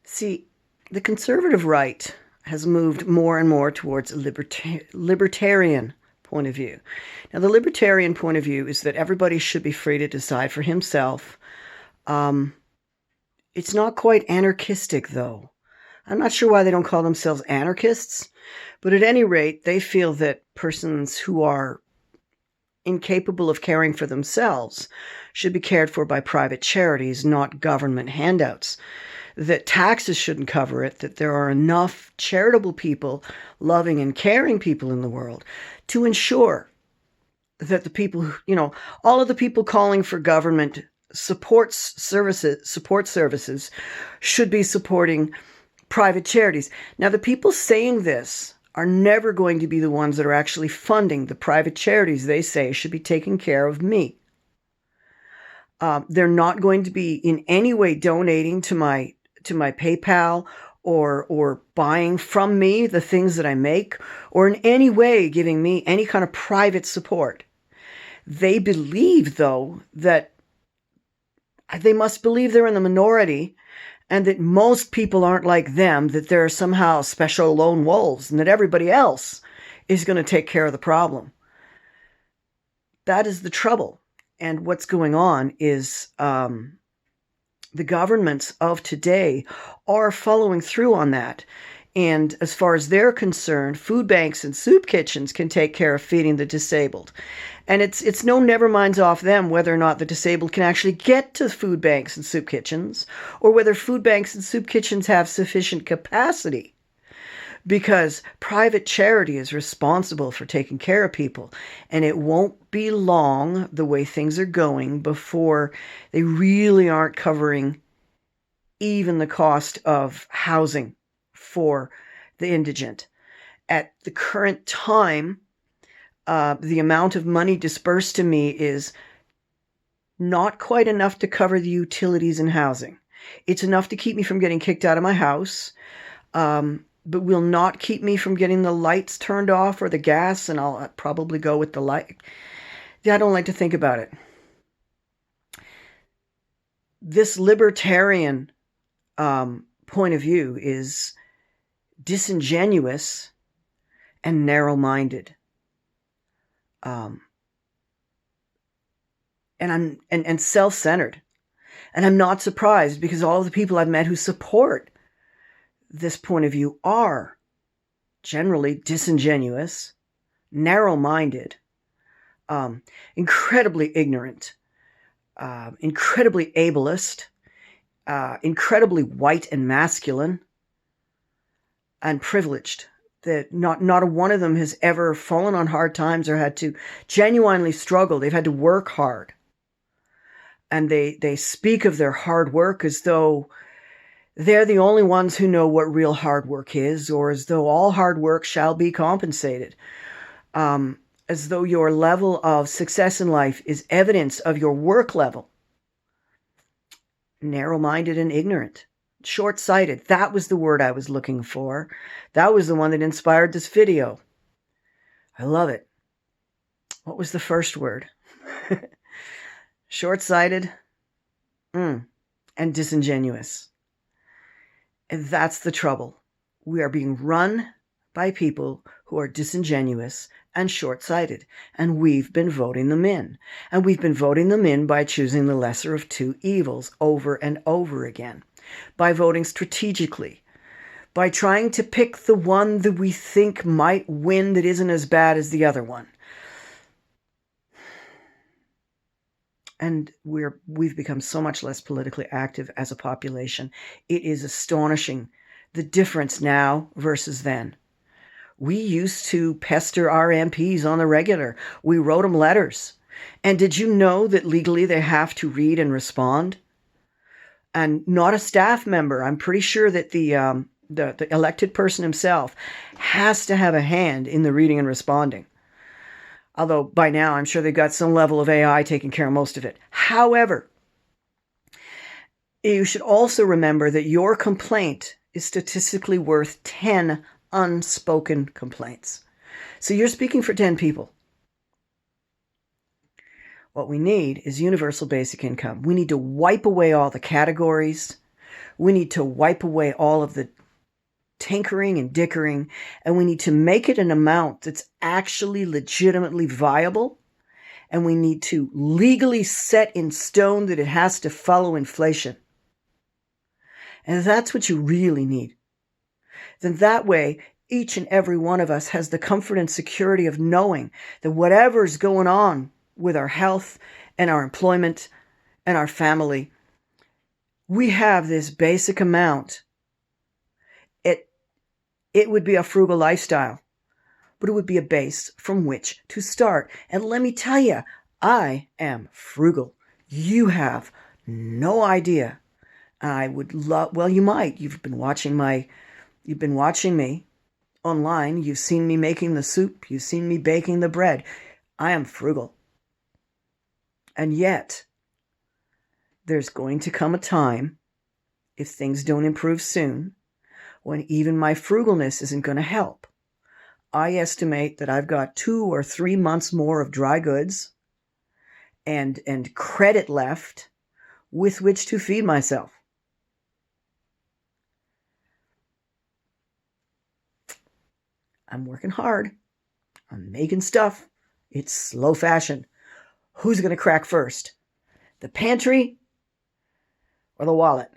See, the conservative right has moved more and more towards a libertarian point of view. Now, the libertarian point of view is that everybody should be free to decide for himself. It's not quite anarchistic, though. I'm not sure why they don't call themselves anarchists, but at any rate, they feel that persons who are incapable of caring for themselves should be cared for by private charities, not government handouts. That taxes shouldn't cover it, that there are enough charitable people, loving and caring people in the world to ensure that the people, all of the people calling for government support services should be supporting private charities. Now, the people saying this are never going to be the ones that are actually funding the private charities they say should be taking care of me. They're not going to be in any way donating to my PayPal or buying from me the things that I make, or in any way giving me any kind of private support. They believe, though, that they must believe they're in the minority and that most people aren't like them, that they're somehow special lone wolves and that everybody else is going to take care of the problem. That is the trouble. And what's going on is the governments of today are following through on that. And as far as they're concerned, food banks and soup kitchens can take care of feeding the disabled. And it's no never minds off them whether or not the disabled can actually get to food banks and soup kitchens, or whether food banks and soup kitchens have sufficient capacity. Because private charity is responsible for taking care of people. And it won't be long, the way things are going, before they really aren't covering even the cost of housing for the indigent. At the current time, the amount of money dispersed to me is not quite enough to cover the utilities and housing. It's enough to keep me from getting kicked out of my house, but will not keep me from getting the lights turned off or the gas, and I'll probably go with the light. I don't like to think about it. This libertarian point of view is disingenuous and narrow-minded. And self-centered. And I'm not surprised, because all of the people I've met who support this point of view are generally disingenuous, narrow-minded, incredibly ignorant, incredibly ableist, incredibly white and masculine, and privileged. That not a one of them has ever fallen on hard times or had to genuinely struggle. They've had to work hard. And they speak of their hard work as though they're the only ones who know what real hard work is, or as though all hard work shall be compensated. As though your level of success in life is evidence of your work level. Narrow-minded and ignorant. Short-sighted. That was the word I was looking for. That was the one that inspired this video. I love it. What was the first word? Short-sighted and disingenuous. And that's the trouble. We are being run by people who are disingenuous and short-sighted, and we've been voting them in. And we've been voting them in by choosing the lesser of two evils over and over again. By voting strategically, by trying to pick the one that we think might win that isn't as bad as the other one. And we've become so much less politically active as a population. It is astonishing, the difference now versus then. We used to pester our MPs on the regular. We wrote them letters. And did you know that legally they have to read and respond? And not a staff member. I'm pretty sure that the elected person himself has to have a hand in the reading and responding. Although by now I'm sure they've got some level of AI taking care of most of it. However, you should also remember that your complaint is statistically worth 10 unspoken complaints. So you're speaking for 10 people. What we need is universal basic income. We need to wipe away all the categories. We need to wipe away all of the tinkering and dickering, and we need to make it an amount that's actually legitimately viable, and we need to legally set in stone that it has to follow inflation. And if that's what you really need, then that way each and every one of us has the comfort and security of knowing that whatever's going on with our health and our employment and our family, we have this basic amount. It would be a frugal lifestyle, but it would be a base from which to start. And let me tell you, I am frugal. You have no idea. I would love, well, you might. You've been watching me online. You've seen me making the soup. You've seen me baking the bread. I am frugal. And yet, there's going to come a time, if things don't improve soon, when even my frugalness isn't going to help. I estimate that I've got 2 or 3 months more of dry goods and credit left with which to feed myself. I'm working hard. I'm making stuff. It's slow fashion. Who's going to crack first? The pantry or the wallet?